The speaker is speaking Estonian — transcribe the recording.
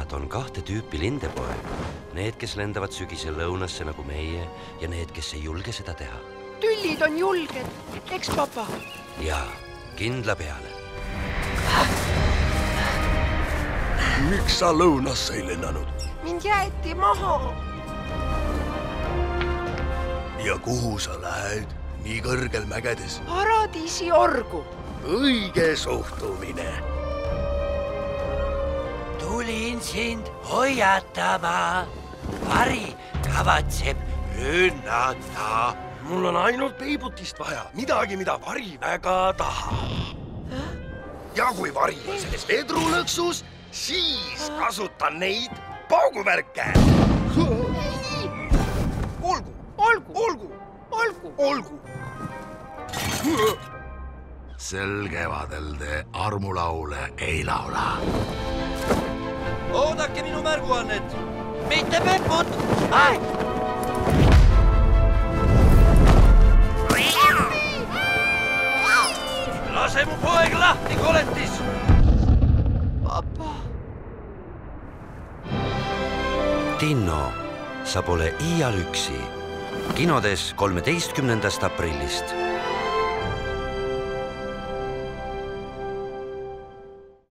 Lindepojad on kahte tüüpi lindepoed. Need, kes lendavad sügisel lõunasse nagu meie ja need, kes ei julge seda teha. Tüllid on julged, eks papa? Jaa, kindla peale. Miks sa lõunasse ei lennanud? Mind jäeti maha. Ja kuhu sa lähed nii kõrgel mägedes? Paradiisi orgu. Õige suhtumine. Tulin sind hoiatama. Vari kavatseb rünnata. Mul on ainult peibutist vaja. Midagi, mida vari väga tahab. Ja kui vari on selles vedrulõksus, siis kasutan neid pauguvärke. Olgu. Sel kevadel te armulaule ei laula. Oodake minu märguannet. Mitte peput. Ai! Lase mu poeg lahti, koletis! Papa. Tinno, sa pole iial üksi. Kinodes 13. aprillist.